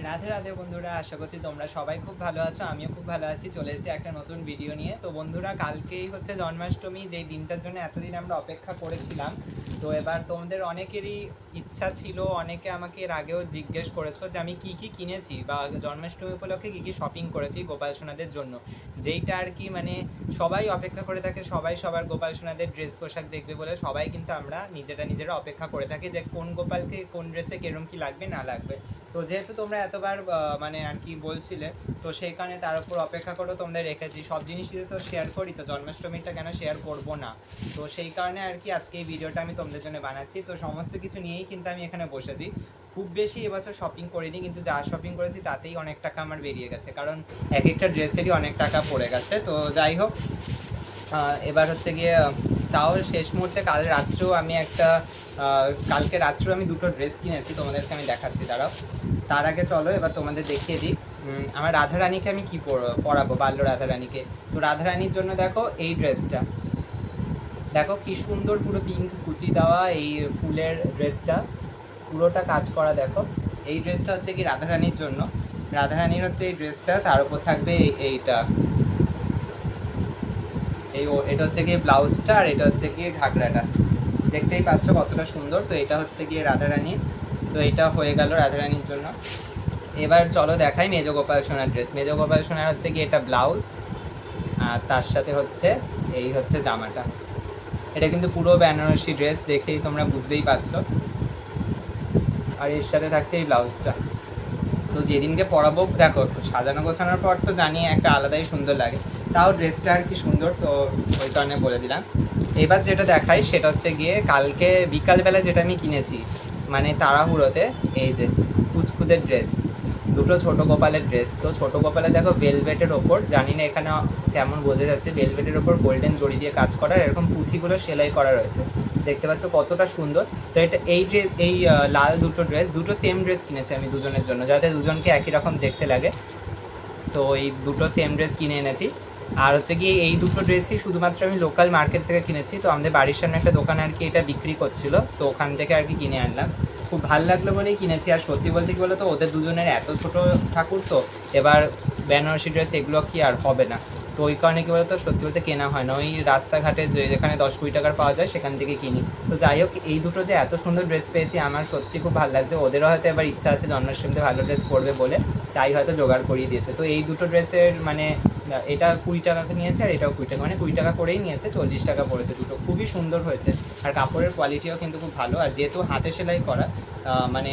রাধে রাধে বন্ধুরা, আশা করছি তোমরা সবাই খুব ভালো আছো। আমিও খুব ভালো আছি। চলে এসেছি একটা নতুন ভিডিও নিয়ে। তো বন্ধুরা, কালকেই হচ্ছে জন্মাষ্টমী, যেই দিনটার জন্য এতদিন আমরা অপেক্ষা করেছিলাম। তো এবার তোমাদের অনেকেরই ইচ্ছা ছিল, অনেকে আমাকে এর আগেও জিজ্ঞেস করেছো যে আমি কি কি কিনেছি বা জন্মাষ্টমী উপলক্ষে কি কি শপিং করেছি গোপাল সোনাদের জন্য, যেইটা আর কি মানে সবাই অপেক্ষা করে থাকে। সবাই সবার গোপাল সোনাদের ড্রেস পোশাক দেখবে বলে সবাই কিন্তু আমরা নিজেরা অপেক্ষা করে থাকি যে কোন গোপালকে কোন ড্রেসে কেরম কি লাগবে না লাগবে। তো যেহেতু তোমরা এতবার মানে আর কি বলছিলে, তো সেই কারণে তার উপর অপেক্ষা করে তোমাদের রেখেছি। সব জিনিসই তো শেয়ার করি, তো জন্মাষ্টমীটা কেন শেয়ার করব না। তো সেই কারণে আর কি আজকে এই ভিডিওটা আমি তোমাদের জন্য বানাচ্ছি। তো সমস্ত কিছু নিয়েই কিন্তু আমি এখানে বসেছি। খুব বেশি এবছর শপিং করিনি, কিন্তু যা শপিং করেছি তাতেই অনেক টাকা আমার বেরিয়ে গেছে, কারণ এক একটা ড্রেসেরই অনেক টাকা পড়ে গেছে। তো যাই হোক, এবার হচ্ছে গিয়ে তাও শেষ মুহূর্তে কাল রাত্রেও আমি কালকে রাত্রেও আমি দুটো ড্রেস কিনেছি, তোমাদেরকে আমি দেখাচ্ছি। দাঁড়াও, তার আগে চলো এবার তোমাদের দেখিয়ে দিই আমার রাধারানীকে আমি কি পরাবো, বাল্য রাধারানীকে। তো রাধারানীর জন্য দেখো এই ড্রেসটা, দেখো কি সুন্দর, পুরো পিঙ্ক কুচি দেওয়া এই ফুলের ড্রেসটা, পুরোটা কাজ করা। দেখো এই ড্রেসটা হচ্ছে কি রাধারানীর জন্য। রাধারানীর হচ্ছে এই ড্রেসটা, তার উপর থাকবে এইটা, এটা হচ্ছে গিয়ে ব্লাউজটা, আর এটা হচ্ছে গিয়ে ঘাগরাটা। দেখতেই পাচ্ছ কতটা সুন্দর। তো এটা হচ্ছে গিয়ে রাধারানীর। তো এটা হয়ে গেল রাধারানীর জন্য। এবার চলো দেখাই মেজ গোপাল সোনার ড্রেস। মেজ গোপাল সোনার হচ্ছে গিয়ে এটা ব্লাউজ, আর তার সাথে হচ্ছে এই হচ্ছে জামাটা। এটা কিন্তু পুরো বেনারসি ড্রেস, দেখেই তোমরা বুঝতেই পারছো। আর এর সাথে থাকছে এই ব্লাউজটা। তো যেদিনকে পরাবো, দেখো সাজানো গোছানোর পর তো জানি একটা আলাদাই সুন্দর লাগে, তাও ড্রেসটা আর কি সুন্দর, তো ওই কারণে বলে দিলাম। এবার যেটা দেখাই সেটা হচ্ছে গিয়ে কালকে বিকালবেলা যেটা আমি কিনেছি, মানে তাড়াহুড়োতে, এই যে কুচকুদের ড্রেস, দুটো ছোট গোপালের ড্রেস। তো ছোট গোপালে দেখো ভেলভেটের ওপর, জানি না এখানে কেমন বোঝা যাচ্ছে, ভেলভেটের ওপর গোল্ডেন জড়ি দিয়ে কাজ করা, এরকম পুঁথিগুলো সেলাই করা রয়েছে। দেখতে পাচ্ছ কতটা সুন্দর। তো এটা এই লাল দুটো ড্রেস, দুটো সেম ড্রেস কিনেছি আমি দুজনের জন্য, যাতে দুজনকে একই রকম দেখতে লাগে। তো এই দুটো সেম ড্রেস কিনে এনেছি। আর হচ্ছে কি এই দুটো ড্রেসই শুধুমাত্র আমি লোকাল মার্কেট থেকে কিনেছি। তো আমাদের বাড়ির সামনে একটা দোকান আর কি এটা বিক্রি করছিল, তো ওখান থেকে আর কি কিনে আনলাম। খুব ভালো লাগলো বলেই কিনেছি। আর সত্যি বলতে কি বলো তো, ওদের দুজনের এত ছোট ঠাকুর, তো এবার বেনারসি ড্রেস এগুলো কি আর হবে না। তো ওই কারণে কি বলতো, সত্যি বলতে কেনা হয় না, ওই রাস্তাঘাটে যেখানে 10-20 টাকার পাওয়া যায় সেখান থেকে কিনি। তো যাই হোক, এই দুটো যে এত সুন্দর ড্রেস পেয়েছি, আমার সত্যি খুব ভালো লাগছে। ওদেরও হয়তো এবার ইচ্ছা আছে জন্মাষ্টমীতে ভালো ড্রেস পরবে বলে, তাই হয়তো জোগাড় করিয়ে দিয়েছে। তো এই দুটো ড্রেসের মানে এটা 20 টাকা নিয়েছে, আর এটাও 20 টাকা, মানে 20 টাকা করেই নিয়েছে, 40 টাকা পড়েছে। দুটো খুবই সুন্দর হয়েছে, আর কাপড়ের কোয়ালিটিও কিন্তু খুব ভালো। আর যেহেতু হাতে সেলাই করা, মানে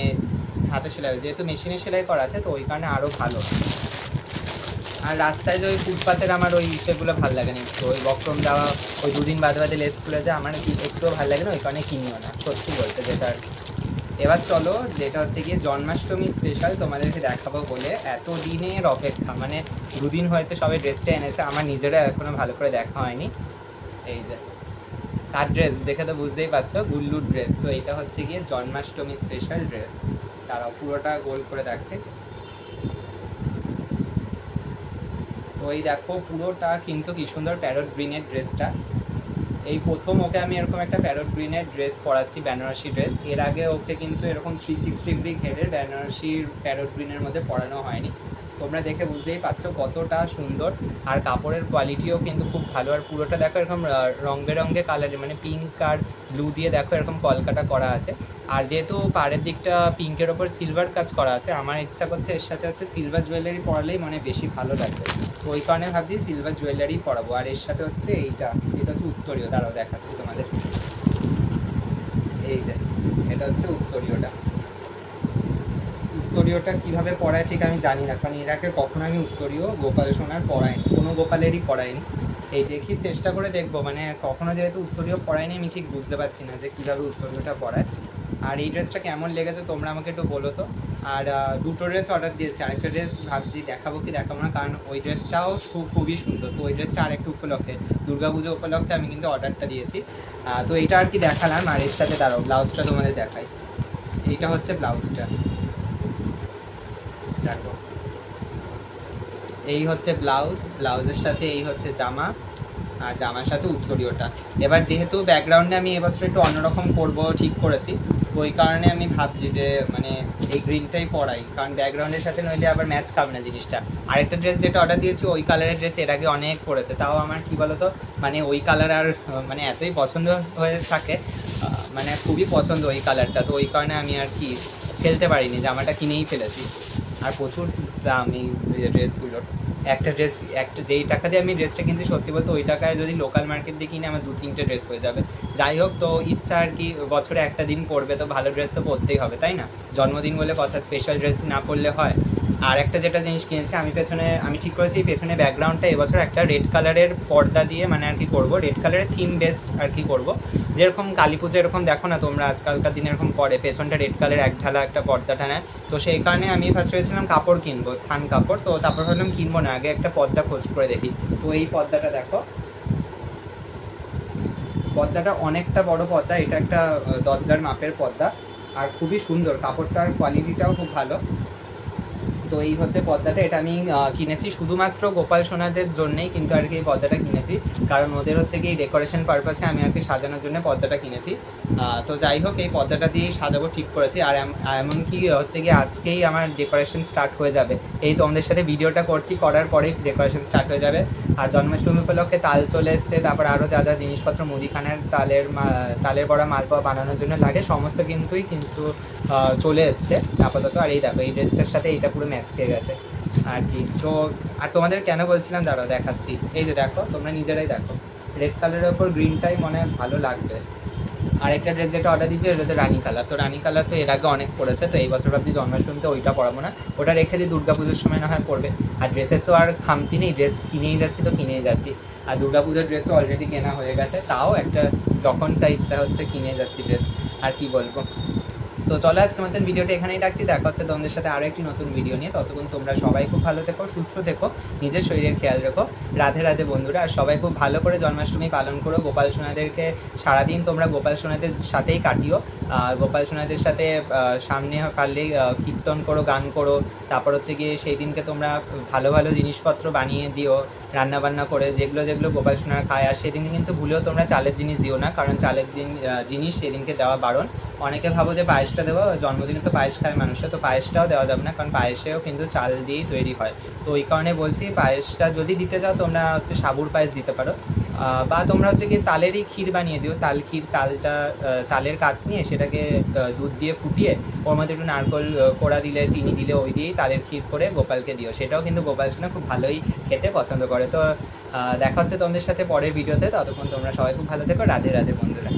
হাতে সেলাই, যেহেতু মেশিনে সেলাই করা আছে, তো ওই কারণে আরও ভালো। আর রাস্তায় যে ওই ফুটপাতের আমার ওই সেগুলো ভালো লাগে না, তো ওই বক্রম দেওয়া, ওই দুদিন বাদে বাদে লেস খুলে দেওয়া আমার একটুও ভালো লাগে না, ওই কারণে কিনিও না, সত্যি বলতে যেটা আর কি। এবার চলো, যেটা হচ্ছে গিয়ে জন্মাষ্টমী স্পেশাল তোমাদেরকে দেখাবো বলে এত দিনের অপেক্ষা, মানে দুদিন হয়েছে সবাই ড্রেসটা এনেছে, আমার নিজেরা এখনো ভালো করে দেখা হয়নি। এই যে তার ড্রেস দেখে তো বুঝতেই পারছো, গুল্লুর ড্রেস। তো এটা হচ্ছে গিয়ে জন্মাষ্টমী স্পেশাল ড্রেস, তারাও পুরোটা গোল করে দেখে। তো এই দেখো পুরোটা কিন্তু কি সুন্দর প্যারট গ্রিনের ড্রেসটা। এই প্রথম ওকে আমি এরকম একটা প্যারট গ্রিনের ড্রেস পরাচ্ছি, বেনারসি ড্রেস। এর আগে ওকে কিন্তু এরকম 360 ডিগ্রি ঘেরের বেনারসির প্যারট গ্রিনের মধ্যে পরানো হয়নি। তোমরা দেখে বুঝতেই পারছো কতটা সুন্দর। আর কাপড়ের কোয়ালিটিও কিন্তু খুব ভালো। আর পুরোটা দেখো এরকম রং বেরঙে কালারের, মানে পিঙ্ক আর ব্লু দিয়ে দেখো এরকম কলকাটা করা আছে। আর যেহেতু পাড়ের দিকটা পিঙ্কের ওপর সিলভার কাজ করা আছে, আমার ইচ্ছা করছে এর সাথে হচ্ছে সিলভার জুয়েলারি পরালেই মানে বেশি ভালো লাগবে। তো ওই কারণে ভাবছি সিলভার জুয়েলারি পরাবো। আর এর সাথে হচ্ছে এটা হচ্ছে উত্তরীয়, তারাও দেখাচ্ছি তোমাদের। এই যে এটা হচ্ছে উত্তরীয়টা। উত্তরীয়টা কীভাবে পরায় ঠিক আমি জানি না, কারণ এর আগে কখনো আমি উত্তরীয় গোপাল সোনার পরাইনি, কোনো গোপালেরই পরাইনি। এই দেখি চেষ্টা করে দেখবো, মানে কখনো যেহেতু উত্তরীয় পরাইনি, আমি ঠিক বুঝতে পারছি না যে কীভাবে উত্তরীয়টা পরায়। আর এই ড্রেসটা কেমন লেগেছে তোমরা আমাকে একটু বলো তো। আর দুটো ড্রেস অর্ডার দিয়েছি, আরেকটা ড্রেস ভাবছি দেখাবো কি দেখাবো না, কারণ ওই ড্রেসটাও খুবই সুন্দর। তো ওই ড্রেসটা আরেকটু উপলক্ষে, দুর্গাপুজো উপলক্ষে আমি কিন্তু অর্ডারটা দিয়েছি। তো এইটা আর কি দেখালাম। আর এর সাথে দাঁড়াও ব্লাউজটা তোমাদের দেখাই। এইটা হচ্ছে ব্লাউজটা, দেখো এই হচ্ছে ব্লাউজ, ব্লাউজের সাথে এই হচ্ছে জামা, আর জামার সাথে উত্তরীয়টা। এবার যেহেতু ব্যাকগ্রাউন্ডে আমি এবছর একটু অন্যরকম করবো ঠিক করেছি, তো ওই কারণে আমি ভাবছি যে মানে এই গ্রিনটাই পরাই, কারণ ব্যাকগ্রাউন্ডের সাথে নইলে আবার ম্যাচ খাবে না জিনিসটা। আরেকটা ড্রেস যেটা অর্ডার দিয়েছি ওই কালারের ড্রেস এর আগে অনেক পরেছে, তাও আমার কী বলতো মানে ওই কালার আর মানে এতই পছন্দ হয়ে থাকে, মানে খুবই পছন্দ ওই কালারটা, তো ওই কারণে আমি আর কি ফেলতে পারিনি, জামাটা কিনেই ফেলেছি। আর প্রচুর দাম এই ড্রেসগুলোর। একটা ড্রেস একটা যেই টাকা দিয়ে আমি ড্রেসটা কিনছি সত্যি বলতে ওই টাকায় যদি লোকাল মার্কেট দিয়ে কিনে আমার 2-3টে ড্রেস হয়ে যাবে। যাই হোক, তো ইচ্ছা আর কি, বছরে একটা দিন পরবে তো ভালো ড্রেস তো পরতেই হবে, তাই না? জন্মদিন বলে কথা, স্পেশাল ড্রেস না পরলে হয়? আর একটা যেটা জিনিস কিনেছি আমি ঠিক করেছি পেছনে ব্যাকগ্রাউন্ডটা এবছর একটা রেড কালারের পর্দা দিয়ে মানে আর কি করবো, রেড কালারের থিম বেসড আর কি করবো। যেরকম কালী পুজো এরকম দেখো না তোমরা আজকালকার দিনে এরকম করে পেছনটা রেড কালার এক ঢালা একটা পর্দা টানায়, তো সেই কারণে আমি ফার্স্ট ভেবেছিলাম কাপড় কিনবো, থান কাপড়, তো তারপর ভাবলাম কিনবো না, আগে একটা পর্দা খোঁজ করে দেখি। তো এই পর্দাটা দেখো, পর্দাটা অনেকটা বড় পর্দা, এটা একটা দরজার মাপের পর্দা, আর খুবই সুন্দর, কাপড়টার কোয়ালিটিটাও খুব ভালো। তো এই হচ্ছে পর্দাটা, এটা আমি কিনেছি শুধুমাত্র গোপাল সোনাদের জন্যেই কিন্তু আর কি এই পর্দাটা কিনেছি, কারণ ওদের হচ্ছে কি ডেকোরেশন পারপাসে আমি আর কি সাজানোর জন্য পর্দাটা কিনেছি। তো যাই হোক, এই পর্দাটা দিয়েই সাজাবো ঠিক করেছি। আর এমনকি হচ্ছে কি আজকেই আমার ডেকোরেশন স্টার্ট হয়ে যাবে, এই তোমাদের সাথে ভিডিওটা করছি, করার পরেই ডেকোরেশন স্টার্ট হয়ে যাবে। আর জন্মাষ্টমী উপলক্ষে তাল চলে এসছে, তারপর আরও যা যা জিনিসপত্র মুদিখানার তালের বড়া মালপোয়া বানানোর জন্য লাগে সমস্ত কিন্তু চলে এসছে আপাতত। আর এই দেখো এই ড্রেসটার সাথে এইটা পুরো ম্যাচ খেয়ে গেছে আর কি। তো আর তোমাদের কেন বলছিলাম দাঁড়াও দেখাচ্ছি, এই যে দেখো তোমরা নিজেরাই দেখো, রেড কালারের ওপর গ্রিনটাই মনে হয় ভালো লাগবে। আর একটা ড্রেস যেটা অর্ডার দিচ্ছে এটা তো রানী কালার, তো রানী কালার তো এর আগে অনেক পড়েছে, তো এই বছর ভাবছি জন্মাষ্টমীতে ওইটা পরাবো না, ওটা রেখে দিই দুর্গাপুজোর সময় না হয় পড়বে। আর ড্রেসের তো আর খামতি নেই, ড্রেস কিনেই যাচ্ছি তো কিনেই যাচ্ছি, আর দুর্গাপুজোর ড্রেসও অলরেডি কেনা হয়ে গেছে, তাও একটা যখন চাই ইচ্ছা হচ্ছে কিনে যাচ্ছি ড্রেস, আর কি বলবো। তো চলো আজকে মতন ভিডিওটা এখানেই রাখছি, দেখা হচ্ছে তোমাদের সাথে আরও একটি নতুন ভিডিও নিয়ে। ততক্ষণ তোমরা সবাই খুব ভালো থেকো, সুস্থ থেকো, নিজের শরীরের খেয়াল রেখো। রাধে রাধে বন্ধুরা, আর সবাই খুব ভালো করে জন্মাষ্টমী পালন করো। গোপাল সোনাদেরকে সারাদিন তোমরা গোপাল সোনাদের সাথেই কাটিও, গোপাল সোনাদের সাথে সামনে পারলেই কীর্তন করো, গান করো। তারপর হচ্ছে গিয়ে সেই দিনকে তোমরা ভালো ভালো জিনিসপত্র বানিয়ে দিও রান্নাবান্না করে, যেগুলো যেগুলো গোপাল সোনারা খায়। আর সেদিন কিন্তু ভুলেও তোমরা চালের জিনিস দিও না, কারণ চালের জিনিস সেদিনকে দেওয়া বারণ। অনেকে ভাবো যে পায়েসটা দেবো, জন্মদিনে তো পায়েস খায় মানুষে, তো পায়েসটাও দেওয়া যাবে না, কারণ পায়েসেও কিন্তু চাল দিয়েই তৈরি হয়। তো ওই কারণে বলছি পায়েসটা যদি দিতে চাও তোমরা হচ্ছে সাবুর পায়েস দিতে পারো, বা তোমরা হচ্ছে কি তালেরই ক্ষীর বানিয়ে দিও, তাল ক্ষীর, তালের কাঠ নিয়ে সেটাকে দুধ দিয়ে ফুটিয়ে ওর মধ্যে একটু নারকোল কোড়া দিলে, চিনি দিলে, ওই দিয়েই তালের ক্ষীর করে গোপালকে দিও, সেটাও কিন্তু গোপাল সোনা খুব ভালোই খেতে পছন্দ করে। তো দেখা হচ্ছে তোমাদের সাথে পরের ভিডিওতে, ততক্ষণ তোমরা সবাই খুব ভালো থেকো। রাধে রাধে বন্ধুরা।